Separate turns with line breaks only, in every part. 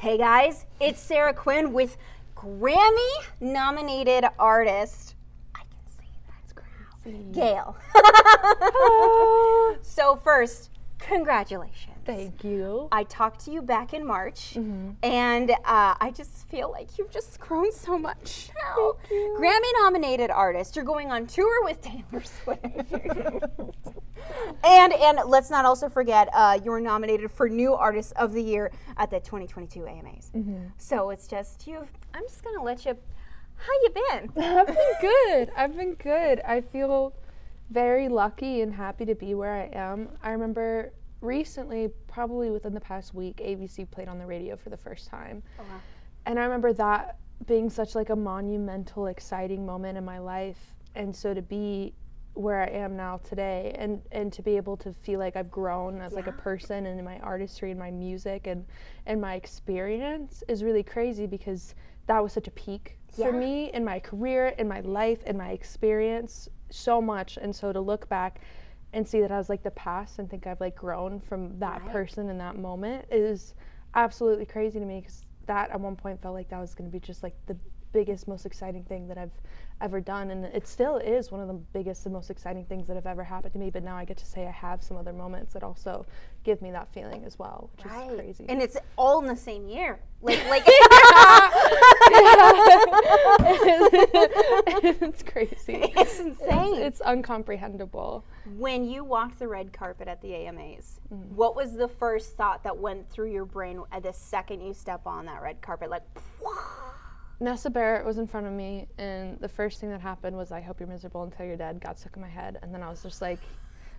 Hey guys, it's Sarah Quinn with Grammy-nominated artist, I can say that's crazy, GAYLE. Hello. So first, congratulations.
Thank you.
I talked to you back in March, and I just feel like you've just grown so much.
Thank you.
Grammy-nominated artist, you're going on tour with Taylor Swift. And let's not also forget, you were nominated for New Artist of the Year at the 2022 AMAs. So it's just I'm just gonna let you. How you been?
I've been good. I feel very lucky and happy to be where I am. I remember recently, probably within the past week, ABC played on the radio for the first time.
Oh, wow.
And I remember that being such like a monumental, exciting moment in my life. And so to be where I am now today and to be able to feel like I've grown as like a person and in my artistry and my music and my experience is really crazy, because that was such a peak for me in my career, in my life, in my experience so much. And so to look back and see that I was like the past and think I've like grown from that person in that moment is absolutely crazy to me, because that at one point felt like that was going to be just like the biggest, most exciting thing that I've ever done, and it still is one of the biggest and most exciting things that have ever happened to me. But now I get to say I have some other moments that also give me that feeling as well, which is crazy.
And it's all in the same year. Like
it's crazy.
It's insane.
It's incomprehensible.
When you walked the red carpet at the AMAs, what was the first thought that went through your brain at the second you step on that red carpet? Like,
Nessa Barrett was in front of me, and the first thing that happened was, "I hope you're miserable until you're dead," got stuck in my head. And then I was just like,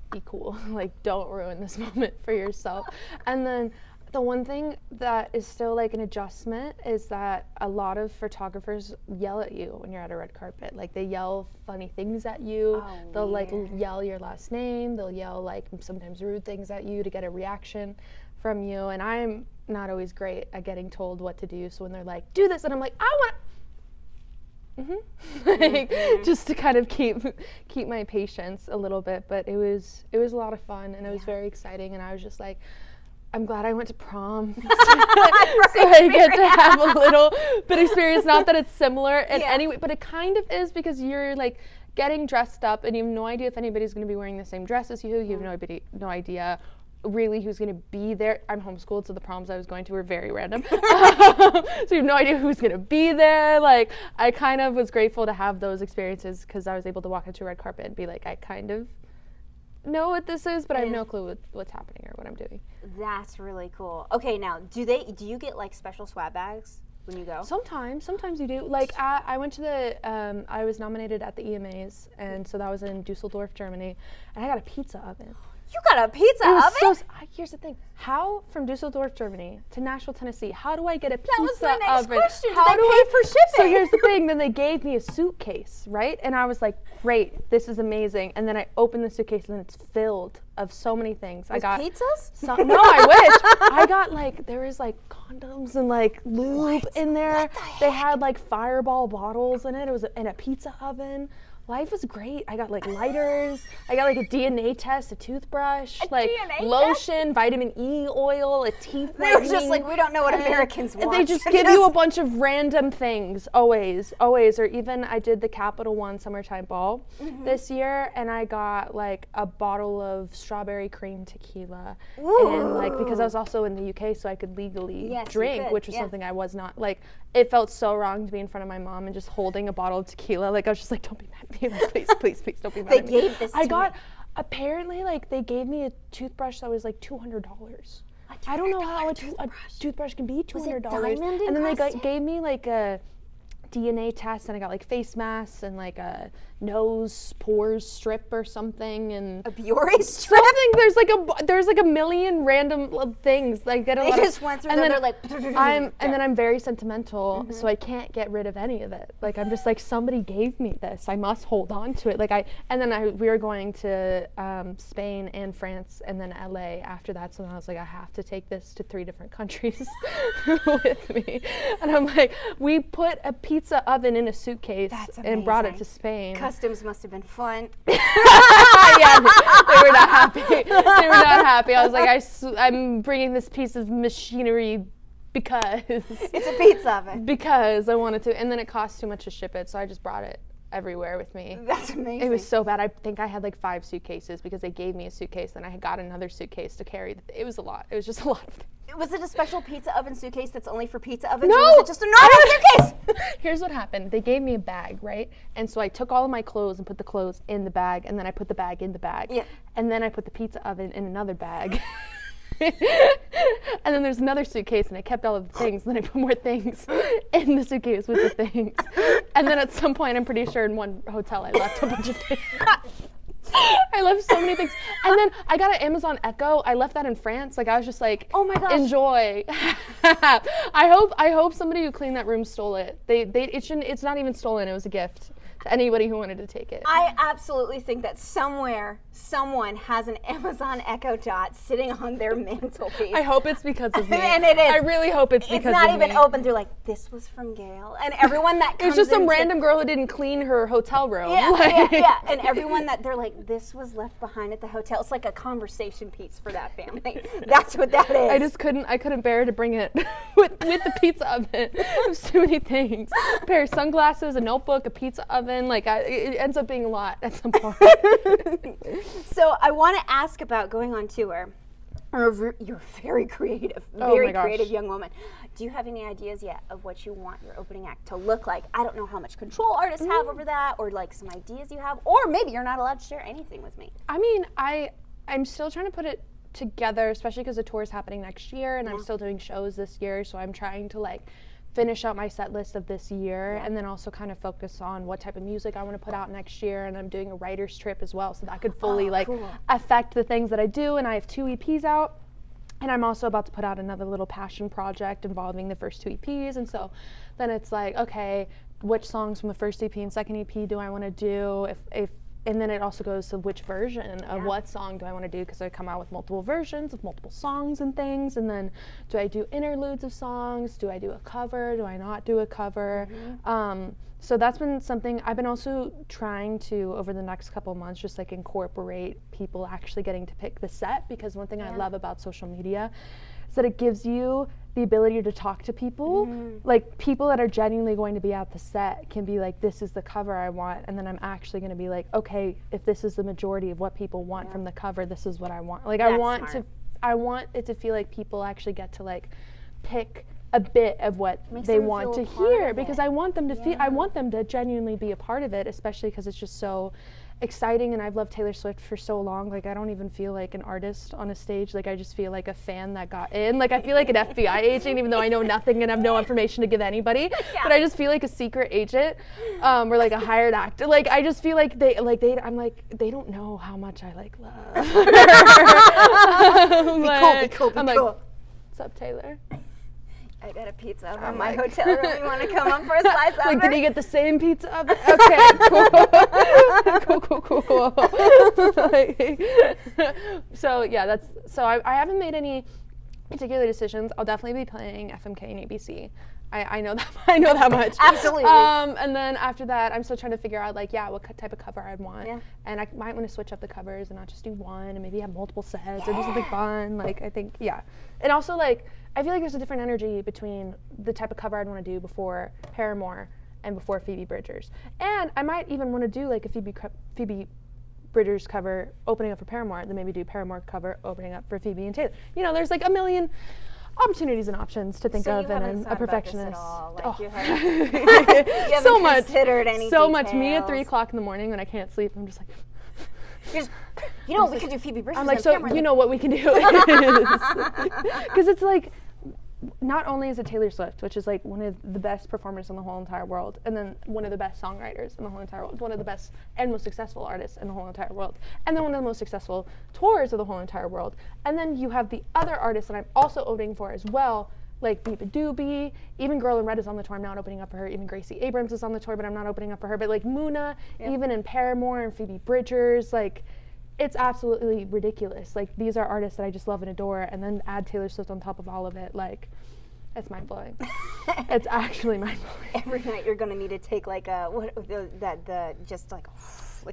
be cool. Like, don't ruin this moment for yourself. And then the one thing that is still like an adjustment is that a lot of photographers yell at you when you're at a red carpet. Like, they yell funny things at you. They'll like yell your last name. They'll yell like sometimes rude things at you to get a reaction from you. And I'm not always great at getting told what to do. So when they're like, do this, and I'm like, I want just to kind of keep my patience a little bit. But it was a lot of fun, and it was very exciting. And I was just like, I'm glad I went to prom so I get to have a little bit experience. Not that it's similar in any way, but it kind of is, because you're like getting dressed up and you have no idea if anybody's going to be wearing the same dress as you. You have no idea really who's going to be there. I'm homeschooled, so the proms I was going to were very random. So you have no idea who's going to be there. Like, I kind of was grateful to have those experiences, because I was able to walk into a red carpet and be like, I kind of know what this is, but I have no clue what's happening or what I'm doing.
That's really cool. Okay, now, do you get like special swag bags when you go?
Sometimes you do. Like, I went to I was nominated at the EMAs, and so that was in Dusseldorf, Germany, and I got a pizza oven.
You got a pizza oven?
Here's the thing. How from Dusseldorf, Germany to Nashville, Tennessee, how do I get a pizza oven?
That was my next question.
How
Did they pay for shipping?
So here's the thing. Then they gave me a suitcase, right? And I was like, great, this is amazing. And then I opened the suitcase, and it's filled of so many things. I got
pizzas?
No, I wish. I got like, there was like condoms and like lube in there. They had like Fireball bottles in it. It was in a pizza oven. Life was great. I got like lighters. I got like a DNA test, a toothbrush, like lotion, vitamin E oil, a teeth whitening.
They were just like, we don't know what Americans want.
They just give you a bunch of random things, always. Or even I did the Capital One Summertime Ball this year, and I got like a bottle of strawberry cream tequila.
Ooh.
And like, because I was also in the UK, so I could legally drink, which was something I was not. Like, it felt so wrong to be in front of my mom and just holding a bottle of tequila. Like, I was just like, don't be mad at me. Like, please don't be mad at me.
They gave this to me.
Apparently, like, they gave me a toothbrush that was like $200. I don't know how a toothbrush can be $200.
Was it diamond
and then they
encrusted?
gave me like a DNA test, and I got like face masks and like a nose pores strip or something, and
a Biore strip.
There's like a million random things. Like,
they just went through, and then they're like,
and then I'm very sentimental, so I can't get rid of any of it. Like, I'm just like, somebody gave me this, I must hold on to it. We were going to Spain and France and then LA after that, so then I was like, I have to take this to 3 different countries with me. And I'm like, we put a pizza oven in a suitcase and brought it to Spain.
Customs must have been fun.
Yeah, they were not happy. I was like, I'm bringing this piece of machinery because
It's a pizza oven.
because I wanted to, and then it cost too much to ship it, so I just brought it everywhere with me.
That's amazing.
It was so bad. I think I had like 5 suitcases because they gave me a suitcase, then I had got another suitcase to carry. It was a lot. It was just a lot of things.
Was it a special pizza oven suitcase that's only for pizza ovens?
No!
Or was it just a normal suitcase?
Here's what happened. They gave me a bag, right? And so I took all of my clothes and put the clothes in the bag, and then I put the bag in the bag.
Yeah.
And then I put the pizza oven in another bag. And then there's another suitcase, and I kept all of the things, and then I put more things in the suitcase with the things. And then at some point, I'm pretty sure in one hotel, I left a bunch of things. I left so many things. And then I got an Amazon Echo. I left that in France. Like, I was just like,
Oh my gosh.
enjoy. I hope somebody who cleaned that room stole it. It's not even stolen. It was a gift to anybody who wanted to take it.
I absolutely think that somewhere, someone has an Amazon Echo Dot sitting on their mantelpiece.
I hope it's because of me.
And it is.
I really hope it's because of me.
It's not even open. They're like, this was from GAYLE. And everyone that
It
comes
was just some
into-
random girl who didn't clean her hotel room.
Yeah,
Like-
yeah. And everyone that they're like, this was left behind at the hotel. It's like a conversation piece for that family. That's what that is.
I couldn't bear to bring it with the pizza oven. There's too many things. A pair of sunglasses, a notebook, a pizza oven. Like, it ends up being a lot at some point.
So I want to ask about going on tour. You're very creative, very
my gosh.
creative young woman. Do you have any ideas yet of what you want your opening act to look like? I don't know how much control artists have over that, or like some ideas you have, or maybe you're not allowed to share anything with me.
I mean, I'm still trying to put it together, especially because the tour is happening next year, and I'm still doing shows this year, so I'm trying to like finish out my set list of this year, and then also kind of focus on what type of music I want to put out next year. And I'm doing a writer's trip as well, so that could fully
cool.
affect the things that I do. And I have 2 EPs out, and I'm also about to put out another little passion project involving the first 2 EPs. And so then it's like, okay, which songs from the first EP and second EP do I want to do? And then it also goes to which version of what song do I want to do, because I come out with multiple versions of multiple songs and things. And then do I do interludes of songs? Do I do a cover? Do I not do a cover? So that's been something I've been also trying to, over the next couple of months, just like incorporate people actually getting to pick the set, because one thing I love about social media is that it gives you the ability to talk to people. Like, people that are genuinely going to be at the set can be like, this is the cover I want, and then I'm actually going to be like, okay, if this is the majority of what people want from the cover, this is what I want. Like, I want it to feel like people actually get to like pick a bit of what they want to hear, because I want them to feel, I want them to genuinely be a part of it, especially because it's just so exciting. And I've loved Taylor Swift for so long. Like, I don't even feel like an artist on a stage. Like, I just feel like a fan that got in. Like, I feel like an FBI agent, even though I know nothing and have no information to give anybody. But I just feel like a secret agent, or like a hired actor. Like, I just feel like I'm like, they don't know how much I like love.
Be cool.
What's up, Taylor?
I got a pizza oven in my hotel room. You want to come up for a slice of
Like,
it?
did he get the same pizza oven? Okay, cool. So yeah, I haven't made any particular decisions. I'll definitely be playing FMK and ABC. I know that much.
Absolutely.
And then after that, I'm still trying to figure out, like, what type of cover I'd want. Yeah. And I might want to switch up the covers and not just do one, and maybe have multiple sets or do something fun. Like, I think, and also, like, I feel like there's a different energy between the type of cover I'd want to do before Paramore and before Phoebe Bridgers. And I might even want to do like a Phoebe Bridgers cover opening up for Paramore, then maybe do Paramore cover opening up for Phoebe and Taylor. You know, there's like a million opportunities and options to think of, and a perfectionist.
You haven't
So much.
considered any
So much.
details.
Me at 3 o'clock in the morning when I can't sleep, I'm just like,
you know, we could do Phoebe Bridgers.
I'm like, so
Paramore.
you know what we can do? Because it's like, not only is it Taylor Swift, which is like one of the best performers in the whole entire world, and then one of the best songwriters in the whole entire world, one of the best and most successful artists in the whole entire world, and then one of the most successful tours of the whole entire world. And then you have the other artists that I'm also opening for as well, like Biba Doobie, even Girl in Red is on the tour, I'm not opening up for her, even Gracie Abrams is on the tour, but I'm not opening up for her, but like Muna, even in Paramore, and Phoebe Bridgers, like, it's absolutely ridiculous. Like, these are artists that I just love and adore, and then add Taylor Swift on top of all of it. Like, it's mind-blowing. It's actually mind-blowing.
Every night you're going to need to take like a, just like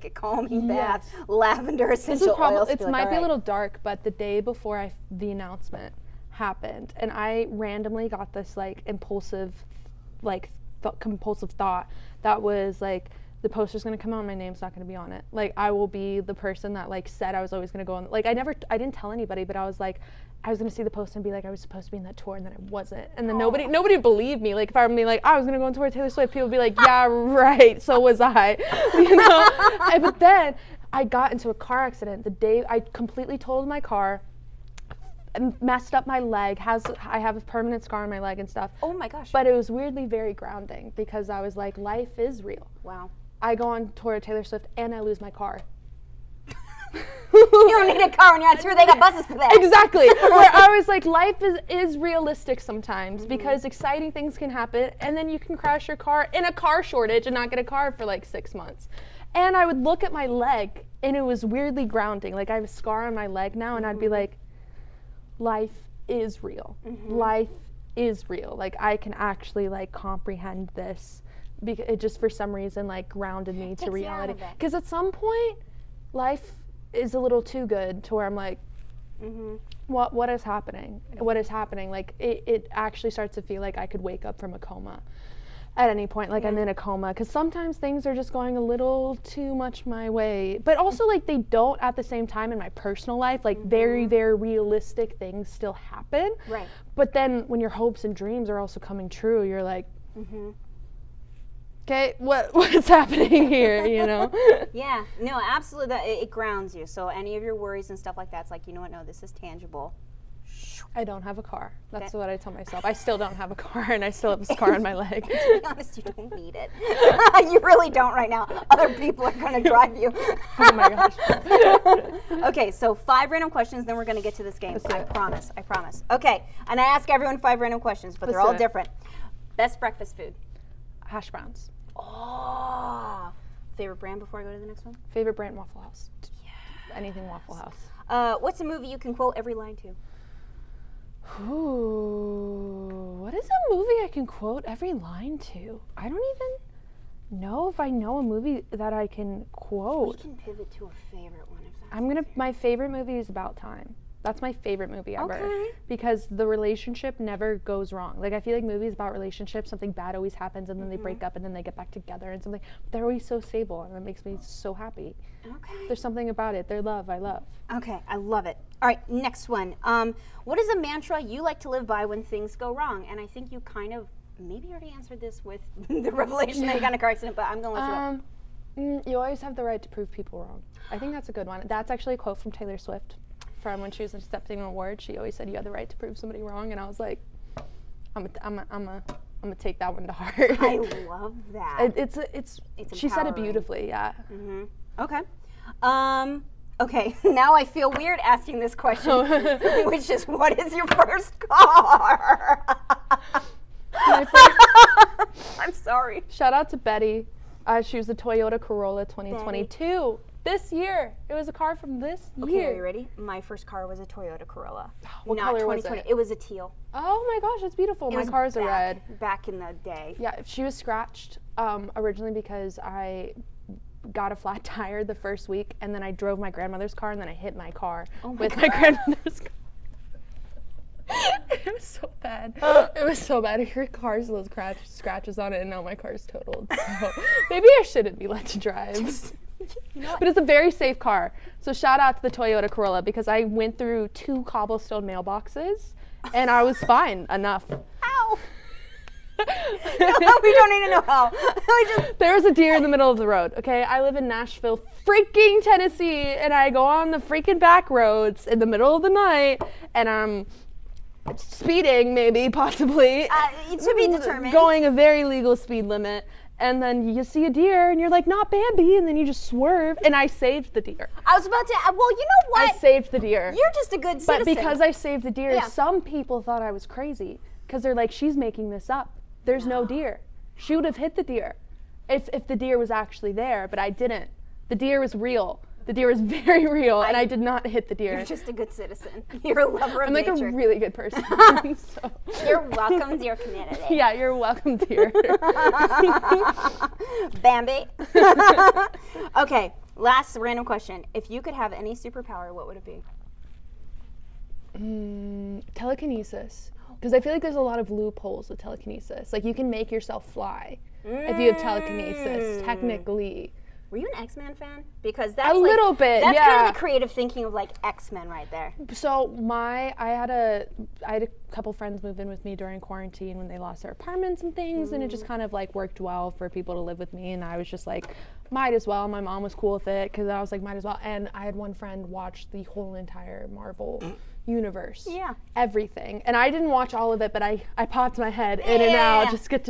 a calming bath, lavender essential oil.
It might be a little dark, but the day before the announcement, happened, and I randomly got this like impulsive, like compulsive thought that was like, the poster's gonna come out, my name's not gonna be on it. Like, I will be the person that like said I was always gonna go on. Like, I didn't tell anybody, but I was like, I was gonna see the poster and be like, I was supposed to be in that tour, and then I wasn't. And then nobody believed me. Like, if I were being like, I was gonna go on tour with Taylor Swift, people would be like, yeah, right, so was I. You know? But then I got into a car accident the day I completely totaled my car, messed up my leg. I have a permanent scar on my leg and stuff.
Oh my gosh.
But it was weirdly very grounding, because I was like, life is real.
Wow.
I go on tour with Taylor Swift and I lose my car.
You don't need a car when you're on tour. They got buses for that.
Exactly. Where I was like, life is realistic sometimes, because exciting things can happen, and then you can crash your car in a car shortage and not get a car for like 6 months. And I would look at my leg, and it was weirdly grounding. Like, I have a scar on my leg now, and I'd be like, life is real. Life is real. Like, I can actually like comprehend this, because it just for some reason like grounded me to reality. Because at some point, life is a little too good to where I'm like, what is happening? What is happening? Like, it actually starts to feel like I could wake up from a coma at any point. Like, I'm in a coma, because sometimes things are just going a little too much my way, but also like they don't at the same time in my personal life. Like, very, very realistic things still happen.
Right.
But then when your hopes and dreams are also coming true, you're like, okay, what's happening here, you know?
Yeah, no, absolutely. It grounds you. So any of your worries and stuff like that, it's like, you know what? No, this is tangible.
I don't have a car. That's what I tell myself. I still don't have a car, and I still have a scar on my leg.
To be honest, you don't need it. You really don't right now. Other people are going to drive you.
Oh my gosh.
Okay, so 5 random questions, then we're going to get to this game. I promise. Okay, and I ask everyone 5 random questions, but they're all different. Best breakfast food?
Hash browns.
Oh. Favorite brand before I go to the next one?
Favorite brand, Waffle House. Yeah. Anything Waffle House.
What's a movie you can quote every line to?
Ooh, what is a movie I can quote every line to? I don't even know if I know a movie that I can quote.
We can pivot to a favorite one if that's
my favorite movie is About Time. That's my favorite movie ever.
Okay.
Because the relationship never goes wrong. Like, I feel like movies about relationships, something bad always happens, and then they break up, and then they get back together, and something. They're always so stable, and it makes me so happy.
Okay.
There's something about it. Their love, I love.
Okay, I love it. All right, next one. What is a mantra you like to live by when things go wrong? And I think you kind of maybe already answered this with the revelation that you got in a car accident, but I'm going to let you up.
You always have the right to prove people wrong. I think that's a good one. That's actually a quote from Taylor Swift. From when she was accepting an award, she always said, "You have the right to prove somebody wrong," and I was like, "I'm gonna take that one to heart."
I love that.
It's she said it
empowering.
beautifully, yeah.
Okay. Okay. Now I feel weird asking this question, which is, what is your first car? I'm sorry.
Shout out to Betty. She was a Toyota Corolla 2022. This year. It was a car from this year.
Okay, are you ready? My first car was a Toyota Corolla.
What
Not
color was
2020.
it?
It was a teal.
Oh my gosh, that's beautiful. My car's a red.
Back in the day.
Yeah, she was scratched originally because I got a flat tire the first week, and then I drove my grandmother's car, and then I hit my car with my grandmother's car. It was so bad. It was so bad. Her car's little scratches on it, and now my car's totaled. So maybe I shouldn't be let to drive. But it's a very safe car. So shout out to the Toyota Corolla, because I went through 2 cobblestone mailboxes, and I was fine enough.
Ow! No, we don't need to know how.
There was a deer in the middle of the road, okay? I live in Nashville, freaking Tennessee, and I go on the freaking back roads in the middle of the night, and I'm speeding, maybe, possibly.
To be determined.
Going a very legal speed limit. And then you see a deer, and you're like, not Bambi, and then you just swerve, and I saved the deer.
I was about to, well, you know what?
I saved the deer.
You're just a good citizen.
But because I saved the deer, some people thought I was crazy, because they're like, she's making this up. There's no deer. She would have hit the deer if the deer was actually there, but I didn't. The deer was real. The deer was very real, and I did not hit the deer.
You're just a good citizen. You're a lover of
I'm like
nature.
a really good person. So.
You're welcome to your community.
Yeah, you're welcome, dear.
Bambi. Okay, last random question. If you could have any superpower, what would it be?
Telekinesis. Because I feel like there's a lot of loopholes with telekinesis. Like, you can make yourself fly if you have telekinesis, technically.
Were you an X-Men fan? Because that's
a little bit,
that's
yeah.
kind of the creative thinking of like X-Men right there.
So I had a couple friends move in with me during quarantine when they lost their apartments and things, and it just kind of like worked well for people to live with me, and I was just like, might as well. My mom was cool with it because I was like, might as well. And I had one friend watch the whole entire Marvel universe, everything, and I didn't watch all of it, but I popped my head in and out, just got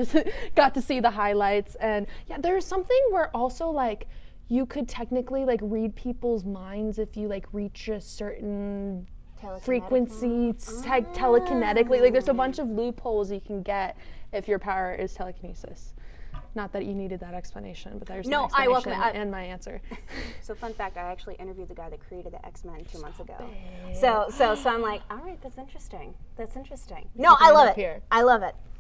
to see the highlights. And there's something where also like you could technically like read people's minds if you like reach a certain frequency telekinetically. Like, there's a bunch of loopholes you can get if your power is telekinesis. Not that you needed that explanation, but there's no explanation and my answer.
So fun fact, I actually interviewed the guy that created the X-Men 2 months ago. So I'm like, all right, that's interesting. No, I love it. I love it.